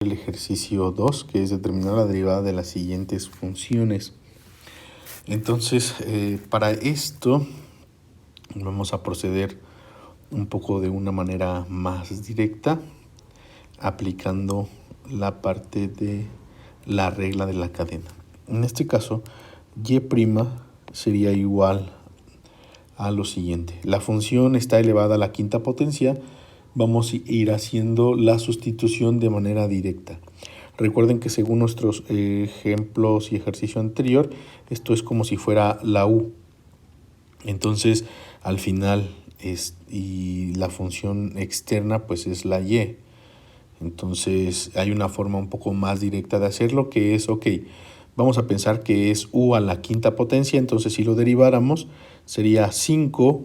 el ejercicio 2, que es determinar la derivada de las siguientes funciones. Entonces, para esto vamos a proceder un poco de una manera más directa, aplicando la parte de la regla de la cadena. En este caso, y' sería igual a lo siguiente. La función está elevada a la quinta potencia. Vamos a ir haciendo la sustitución de manera directa. Recuerden que según nuestros ejemplos y ejercicio anterior, esto es como si fuera la u. Entonces, al final, y la función externa pues es la y. Entonces, hay una forma un poco más directa de hacerlo, que es, vamos a pensar que es u a la quinta potencia. Entonces, si lo deriváramos, sería 5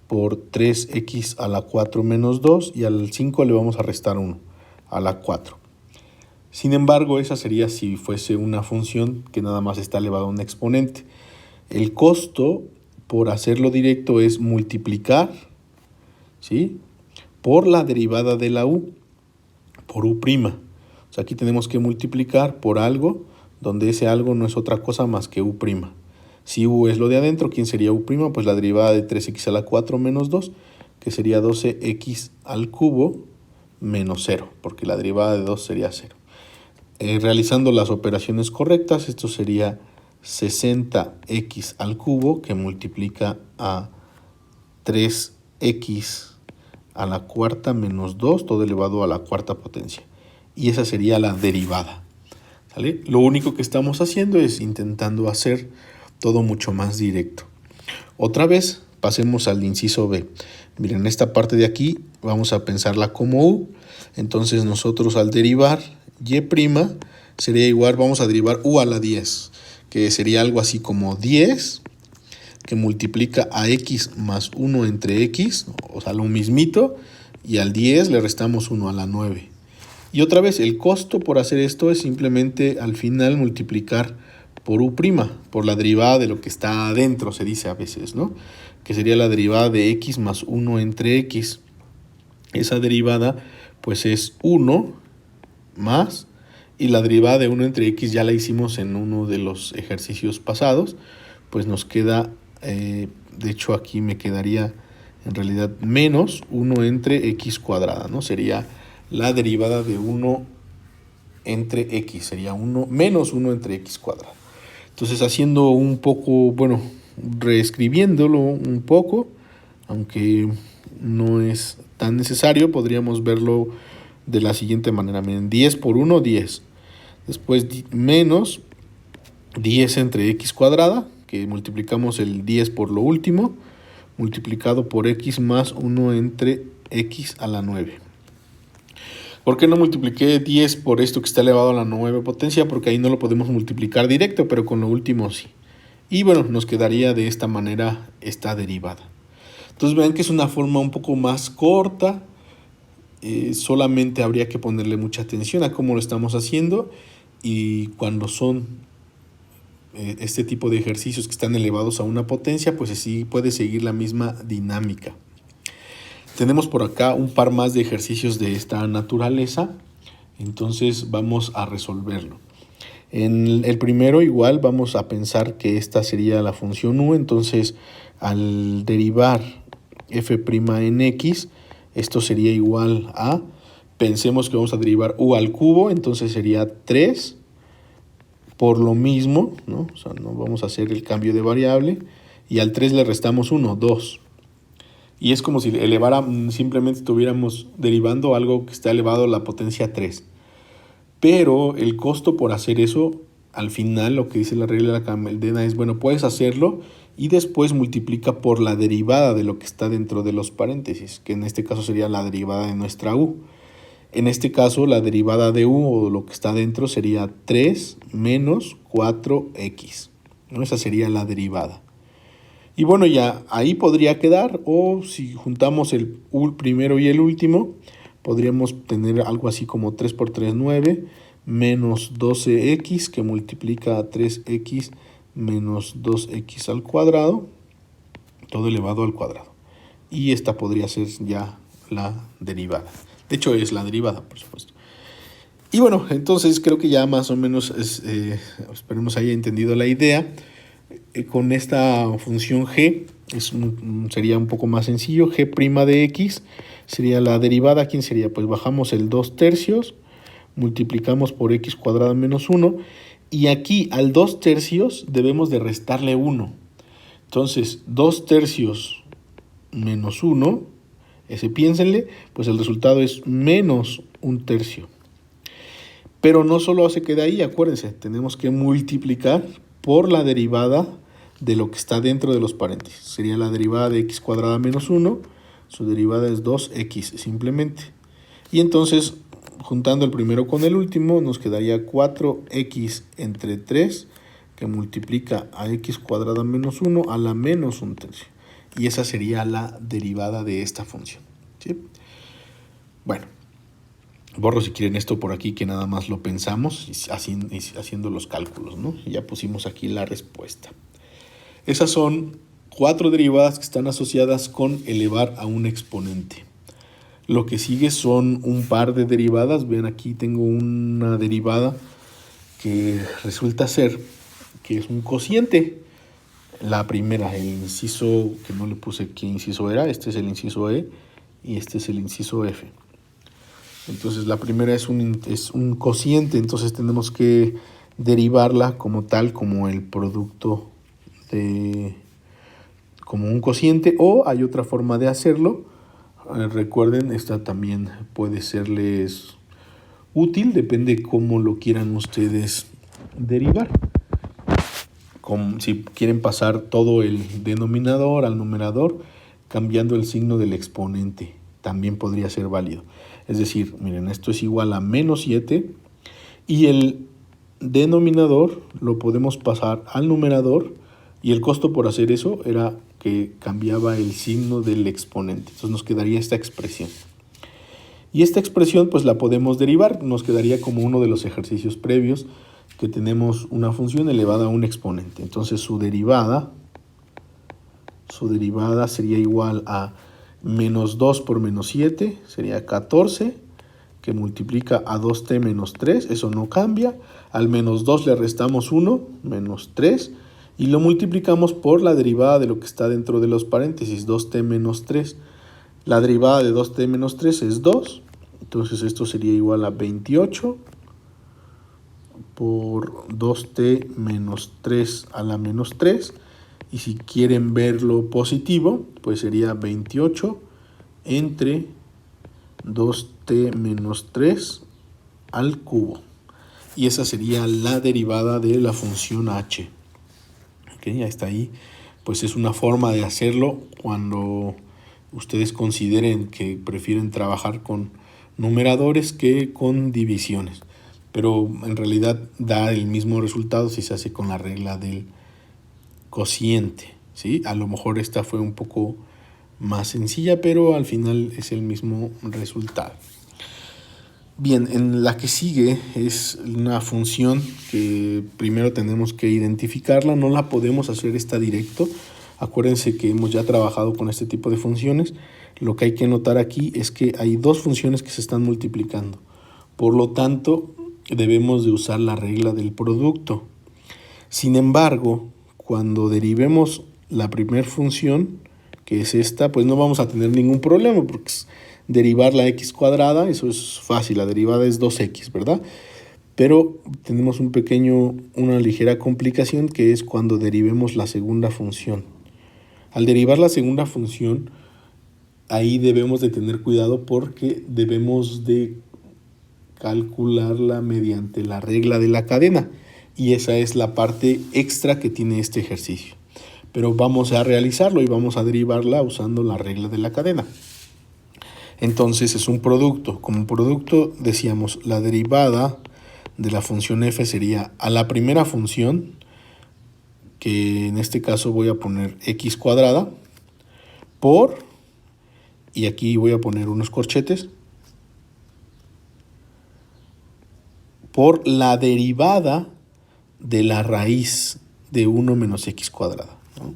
por 3x a la 4 menos 2, y al 5 le vamos a restar 1 a la 4. Sin embargo, esa sería si fuese una función que nada más está elevada a un exponente. El costo por hacerlo directo es multiplicar, ¿sí?, por la derivada de la u, por u'. O sea, aquí tenemos que multiplicar por algo, donde ese algo no es otra cosa más que u'. Si u es lo de adentro, ¿quién sería u'? Pues la derivada de 3x a la 4 menos 2, que sería 12x al cubo menos 0, porque la derivada de 2 sería 0. Realizando las operaciones correctas, esto sería 60x al cubo, que multiplica a 3x a la cuarta menos 2, todo elevado a la cuarta potencia. Y esa sería la derivada, ¿sale? Lo único que estamos haciendo es intentando hacer todo mucho más directo. Otra vez, pasemos al inciso B. Miren, esta parte de aquí vamos a pensarla como u. Entonces nosotros al derivar y' sería igual, vamos a derivar u a la 10, que sería algo así como 10, que multiplica a x más 1 entre x, o sea, lo mismito, y al 10 le restamos 1 a la 9. Y otra vez, el costo por hacer esto es simplemente al final multiplicar por u', por la derivada de lo que está adentro, se dice a veces, ¿no? Que sería la derivada de x más 1 entre x. Esa derivada pues es 1 más, y la derivada de 1 entre x ya la hicimos en uno de los ejercicios pasados, pues nos queda, de hecho aquí me quedaría en realidad menos 1 entre x cuadrada, ¿no? Sería la derivada de 1 entre x, sería 1 menos 1 entre x cuadrada. Entonces, haciendo un poco, bueno, reescribiéndolo un poco, aunque no es tan necesario, podríamos verlo de la siguiente manera. Miren, 10 por 1, 10. Después menos 10 entre x cuadrada, que multiplicamos el 10 por lo último, multiplicado por x más 1 entre x a la 9. ¿Por qué no multipliqué 10 por esto que está elevado a la 9 potencia? Porque ahí no lo podemos multiplicar directo, pero con lo último sí. Y bueno, nos quedaría de esta manera esta derivada. Entonces vean que es una forma un poco más corta. Solamente habría que ponerle mucha atención a cómo lo estamos haciendo. Y cuando son este tipo de ejercicios que están elevados a una potencia, pues así puede seguir la misma dinámica. Tenemos por acá un par más de ejercicios de esta naturaleza, entonces vamos a resolverlo. En el primero igual vamos a pensar que esta sería la función u, entonces al derivar f' en x, esto sería igual a, pensemos que vamos a derivar u al cubo, entonces sería 3 por lo mismo, ¿no? O sea, no vamos a hacer el cambio de variable, y al 3 le restamos 1, 2. Y es como si simplemente estuviéramos derivando algo que está elevado a la potencia 3. Pero el costo por hacer eso, al final lo que dice la regla de la cadena es, bueno, puedes hacerlo y después multiplica por la derivada de lo que está dentro de los paréntesis, que en este caso sería la derivada de nuestra u. En este caso, la derivada de u, o lo que está dentro, sería 3 menos 4x, ¿no? Esa sería la derivada. Y bueno, ya ahí podría quedar, o si juntamos el primero y el último, podríamos tener algo así como 3 por 3, 9, menos 12x, que multiplica a 3x menos 2x al cuadrado, todo elevado al cuadrado. Y esta podría ser ya la derivada. De hecho, es la derivada, por supuesto. Y bueno, entonces creo que ya más o menos esperemos haya entendido la idea. Con esta función g sería un poco más sencillo. G' de x sería la derivada. ¿Quién sería? Pues bajamos el 2/3, multiplicamos por x cuadrada menos 1. Y aquí al 2/3 debemos de restarle 1. Entonces 2/3 menos 1, ese piénsenle, pues el resultado es menos 1/3. Pero no solo se queda ahí, acuérdense, tenemos que multiplicar por la derivada de lo que está dentro de los paréntesis. Sería la derivada de x cuadrada menos 1, su derivada es 2x simplemente. Y entonces, juntando el primero con el último, nos quedaría 4x entre 3, que multiplica a x cuadrada menos 1 a la menos 1/3. Y esa sería la derivada de esta función, ¿sí? Bueno, borro si quieren esto por aquí, que nada más lo pensamos haciendo los cálculos, ¿no? Y ya pusimos aquí la respuesta. Esas son 4 derivadas que están asociadas con elevar a un exponente. Lo que sigue son un par de derivadas. Vean, aquí tengo una derivada que resulta ser que es un cociente. La primera, el inciso, que no le puse qué inciso era, este es el inciso E y este es el inciso F. Entonces la primera es un cociente, entonces tenemos que derivarla como tal, como el producto como un cociente, o hay otra forma de hacerlo. Recuerden, esta también puede serles útil, depende cómo lo quieran ustedes derivar. Si quieren pasar todo el denominador al numerador, cambiando el signo del exponente, también podría ser válido. Es decir, miren, esto es igual a menos 7 y el denominador lo podemos pasar al numerador, y el costo por hacer eso era que cambiaba el signo del exponente. Entonces nos quedaría esta expresión. Y esta expresión pues la podemos derivar, nos quedaría como uno de los ejercicios previos, que tenemos una función elevada a un exponente. Entonces su derivada sería igual a menos 2 por menos 7, sería 14, que multiplica a 2t menos 3, eso no cambia. Al menos 2 le restamos 1, menos 3, y lo multiplicamos por la derivada de lo que está dentro de los paréntesis, 2t menos 3. La derivada de 2t menos 3 es 2, entonces esto sería igual a 28 por 2t menos 3 a la menos 3. Y si quieren verlo positivo, pues sería 28 entre 2t menos 3 al cubo. Y esa sería la derivada de la función h. ¿Okay? Ya está ahí. Pues es una forma de hacerlo cuando ustedes consideren que prefieren trabajar con numeradores que con divisiones. Pero en realidad da el mismo resultado si se hace con la regla del cociente, ¿sí? A lo mejor esta fue un poco más sencilla, pero al final es el mismo resultado. Bien, en la que sigue es una función que primero tenemos que identificarla, no la podemos hacer esta directo. Acuérdense que hemos ya trabajado con este tipo de funciones. Lo que hay que notar aquí es que hay dos funciones que se están multiplicando. Por lo tanto, debemos de usar la regla del producto. Sin embargo, cuando derivemos la primera función, que es esta, pues no vamos a tener ningún problema, porque es derivar la x cuadrada, eso es fácil, la derivada es 2x, ¿verdad? Pero tenemos una ligera complicación, que es cuando derivemos la segunda función. Al derivar la segunda función, ahí debemos de tener cuidado porque debemos de calcularla mediante la regla de la cadena. Y esa es la parte extra que tiene este ejercicio. Pero vamos a realizarlo y vamos a derivarla usando la regla de la cadena. Entonces es un producto. Como producto decíamos, la derivada de la función f sería a la primera función, que en este caso voy a poner x cuadrada, por, y aquí voy a poner unos corchetes, por la derivada de la raíz de 1 menos x cuadrada, ¿no?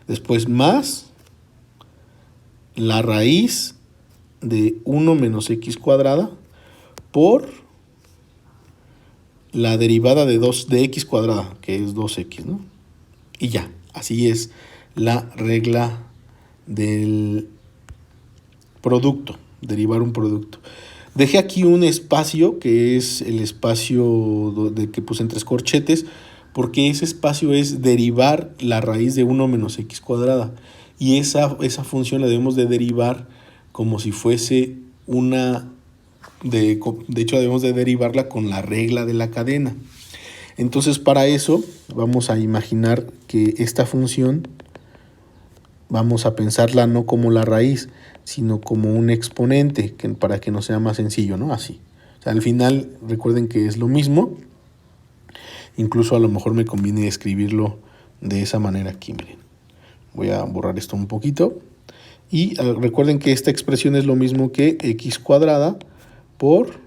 Después más la raíz de 1 menos x cuadrada por la derivada de x cuadrada, que es 2x, ¿no? Y ya, así es la regla del producto, derivar un producto. Dejé aquí un espacio, que es el espacio que puse en 3 corchetes, porque ese espacio es derivar la raíz de 1 menos x cuadrada. Y esa función la debemos de derivar como si fuese una... De hecho, debemos de derivarla con la regla de la cadena. Entonces, para eso, vamos a imaginar que esta función, vamos a pensarla no como la raíz, sino como un exponente, para que nos sea más sencillo, ¿no? Así. O sea, al final, recuerden que es lo mismo. Incluso a lo mejor me conviene escribirlo de esa manera aquí, miren. Voy a borrar esto un poquito. Y recuerden que esta expresión es lo mismo que x cuadrada por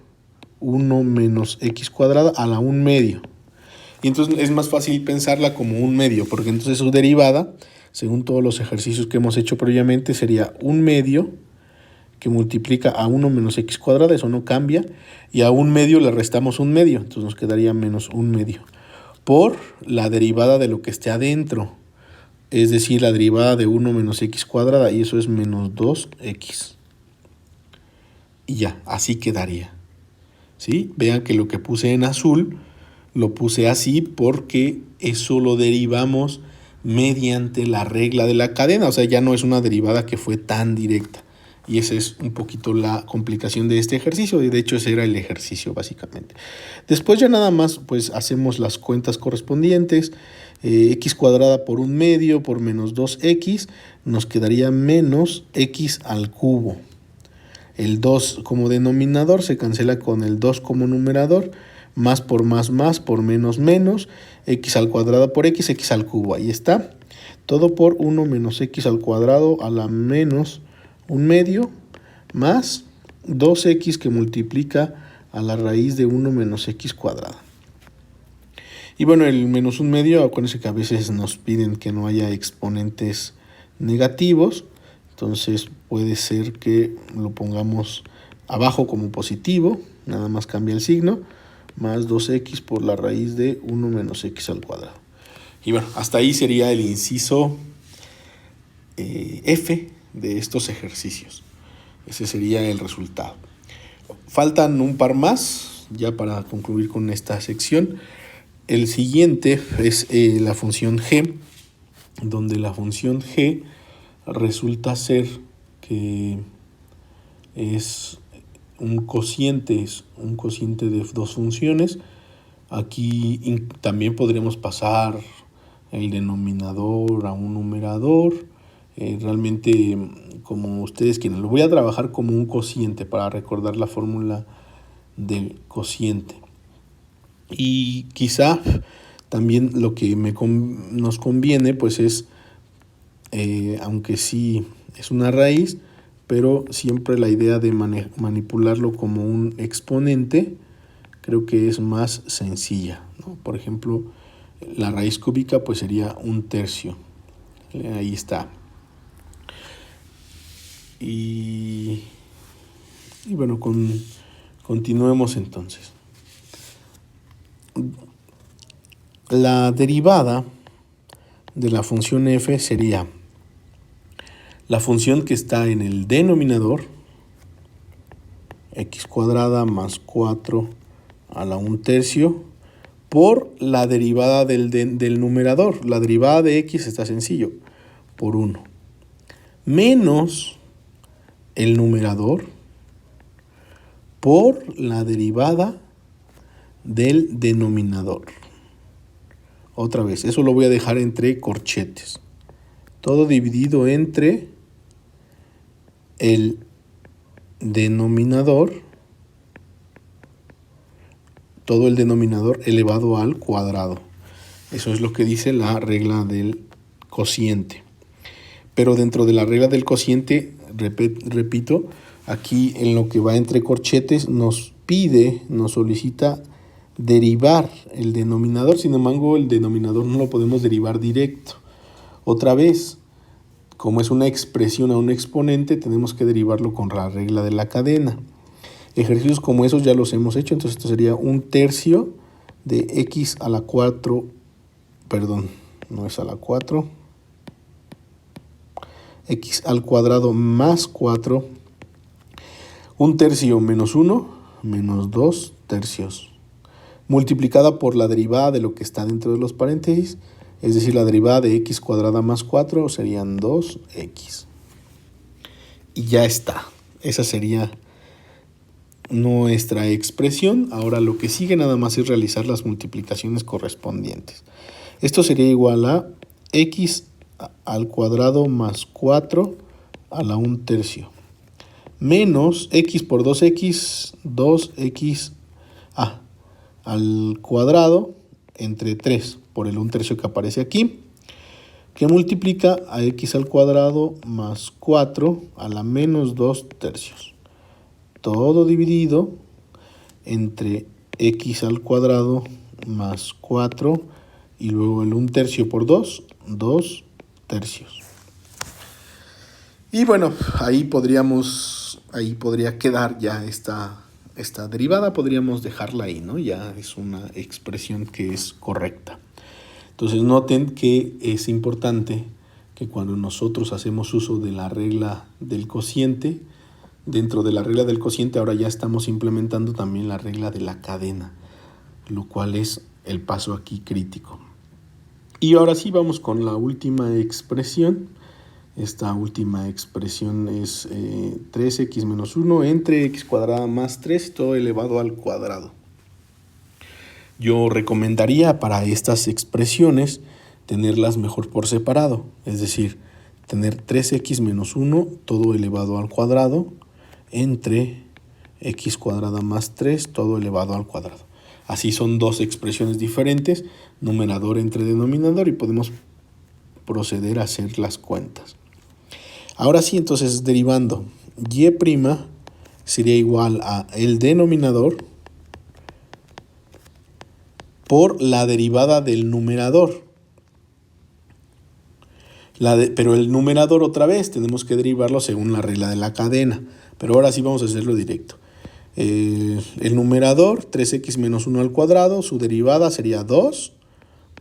1 menos x cuadrada a la 1 medio. Y entonces es más fácil pensarla como 1 medio, porque entonces su derivada, según todos los ejercicios que hemos hecho previamente, sería 1 medio que multiplica a 1 menos x cuadrada, eso no cambia, y a 1 medio le restamos 1 medio, entonces nos quedaría menos 1 medio, por la derivada de lo que esté adentro, es decir, la derivada de 1 menos x cuadrada, y eso es menos 2x. Y ya, así quedaría. ¿Sí? Vean que lo que puse en azul lo puse así porque eso lo derivamos mediante la regla de la cadena, o sea, ya no es una derivada que fue tan directa. Y esa es un poquito la complicación de este ejercicio, y de hecho ese era el ejercicio básicamente. Después ya nada más pues hacemos las cuentas correspondientes. X cuadrada por 1 medio por menos 2x, nos quedaría menos x al cubo. El 2 como denominador se cancela con el 2 como numerador, más por más por menos menos, x al cuadrado por x al cubo, ahí está. Todo por 1 menos x al cuadrado a la menos 1 medio, más 2x que multiplica a la raíz de 1 menos x cuadrada. Y bueno, el menos 1 medio, acuérdense que a veces nos piden que no haya exponentes negativos, entonces puede ser que lo pongamos abajo como positivo, nada más cambia el signo, más 2x por la raíz de 1 menos x al cuadrado. Y bueno, hasta ahí sería el inciso F de estos ejercicios. Ese sería el resultado. Faltan un par más, ya para concluir con esta sección. El siguiente es la función g, donde la función g resulta ser que es un cociente de dos funciones. Aquí también podremos pasar el denominador a un numerador. Realmente, como ustedes quieran, lo voy a trabajar como un cociente para recordar la fórmula del cociente. Y quizá también lo que nos conviene pues es, aunque sí es una raíz, pero siempre la idea de manipularlo como un exponente creo que es más sencilla, ¿no? Por ejemplo, la raíz cúbica pues sería 1/3. Ahí está. Y bueno, continuemos entonces. La derivada de la función f sería la función que está en el denominador, x cuadrada más 4 a la 1/3, por la derivada del numerador. La derivada de x está sencillo, por 1, menos el numerador por la derivada del denominador. Otra vez, eso lo voy a dejar entre corchetes. Todo dividido entre el denominador, todo el denominador elevado al cuadrado. Eso es lo que dice la regla del cociente. Pero dentro de la regla del cociente, repito, aquí en lo que va entre corchetes nos solicita derivar el denominador. Sin embargo, el denominador no lo podemos derivar directo. Otra vez, como es una expresión a un exponente, tenemos que derivarlo con la regla de la cadena. Ejercicios como esos ya los hemos hecho, entonces esto sería 1/3 de x a la 4, perdón, no es a la 4, x al cuadrado más 4, 1/3 menos 1, menos 2/3, multiplicada por la derivada de lo que está dentro de los paréntesis, es decir, la derivada de x cuadrada más 4 serían 2x. Y ya está. Esa sería nuestra expresión. Ahora lo que sigue nada más es realizar las multiplicaciones correspondientes. Esto sería igual a x al cuadrado más 4 a la 1/3 menos x por 2x, 2x al cuadrado entre 3 por el 1/3 que aparece aquí, que multiplica a x al cuadrado más 4 a la menos 2/3. Todo dividido entre x al cuadrado más 4 y luego el 1/3 por 2, 2/3. Y bueno, ahí podría quedar ya esta derivada, podríamos dejarla ahí, ¿no? Ya es una expresión que es correcta. Entonces noten que es importante que cuando nosotros hacemos uso de la regla del cociente, dentro de la regla del cociente ahora ya estamos implementando también la regla de la cadena, lo cual es el paso aquí crítico. Y ahora sí vamos con la última expresión. Esta última expresión es 3x menos 1 entre x cuadrada más 3 todo elevado al cuadrado. Yo recomendaría para estas expresiones tenerlas mejor por separado, es decir, tener 3x menos 1 todo elevado al cuadrado entre x cuadrada más 3 todo elevado al cuadrado. Así son dos expresiones diferentes, numerador entre denominador, y podemos proceder a hacer las cuentas. Ahora sí, entonces derivando, y' sería igual a el denominador por la derivada del numerador. Pero el numerador otra vez tenemos que derivarlo según la regla de la cadena. Pero ahora sí vamos a hacerlo directo. El numerador, 3x menos 1 al cuadrado, su derivada sería 2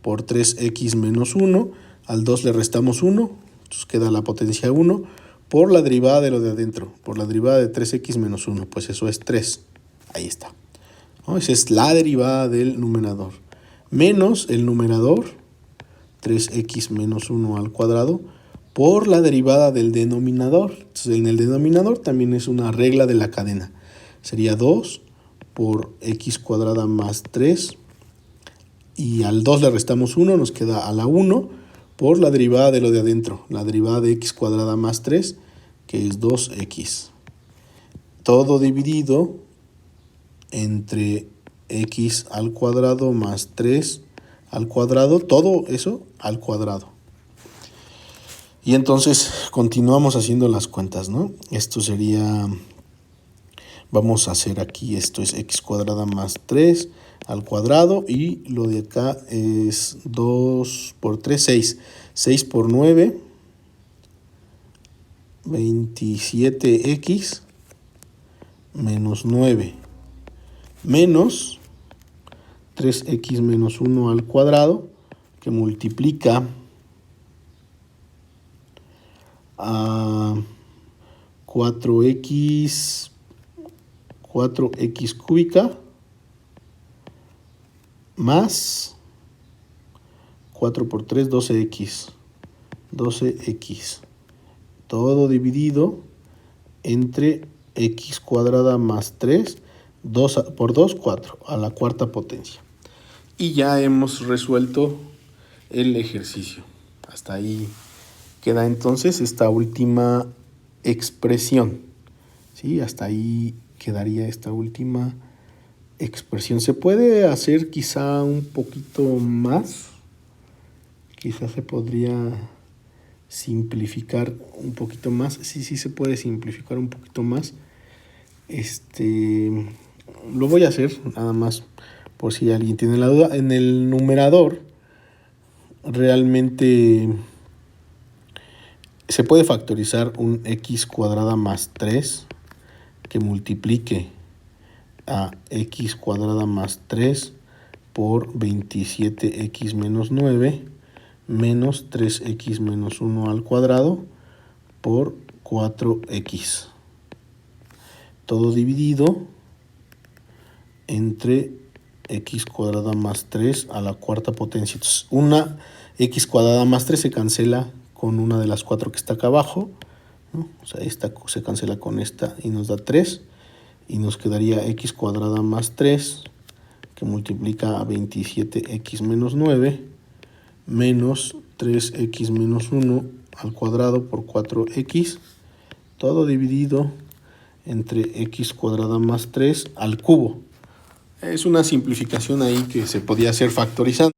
por 3x menos 1. Al 2 le restamos 1, entonces queda la potencia 1 por la derivada de lo de adentro, por la derivada de 3x menos 1, pues eso es 3. Ahí está. ¿No? Esa es la derivada del numerador. Menos el numerador, 3x menos 1 al cuadrado, por la derivada del denominador. Entonces en el denominador también es una regla de la cadena. Sería 2 por x cuadrada más 3. Y al 2 le restamos 1, nos queda a la 1 por la derivada de lo de adentro, la derivada de x cuadrada más 3, que es 2x. Todo dividido entre x al cuadrado más 3 al cuadrado, todo eso al cuadrado. Y entonces continuamos haciendo las cuentas, ¿no? Esto sería, vamos a hacer aquí, esto es x cuadrada más 3 al cuadrado, y lo de acá es 2 por 3, 6. 6 por 9, 27x menos 9, menos 3x menos 1 al cuadrado, que multiplica a 4x cúbica más 4 por 3, 12x. 12x. Todo dividido entre x cuadrada más 3, 2 por 2, 4, a la cuarta potencia. Y ya hemos resuelto el ejercicio. Hasta ahí queda entonces esta última expresión. ¿Sí? Hasta ahí quedaría esta última expresión. Se puede hacer quizá un poquito más. Quizás se podría simplificar un poquito más. Sí se puede simplificar un poquito más. Lo voy a hacer nada más por si alguien tiene la duda. En el numerador realmente se puede factorizar un x cuadrada más 3 que multiplique a x cuadrada más 3 por 27x menos 9 menos 3x menos 1 al cuadrado por 4x. Todo dividido entre x cuadrada más 3 a la cuarta potencia. Entonces, una x cuadrada más 3 se cancela con una de las 4 que está acá abajo, ¿no? O sea, esta se cancela con esta y nos da 3. Y nos quedaría x cuadrada más 3, que multiplica a 27x menos 9, menos 3x menos 1 al cuadrado por 4x, todo dividido entre x cuadrada más 3 al cubo. Es una simplificación ahí que se podía hacer factorizando.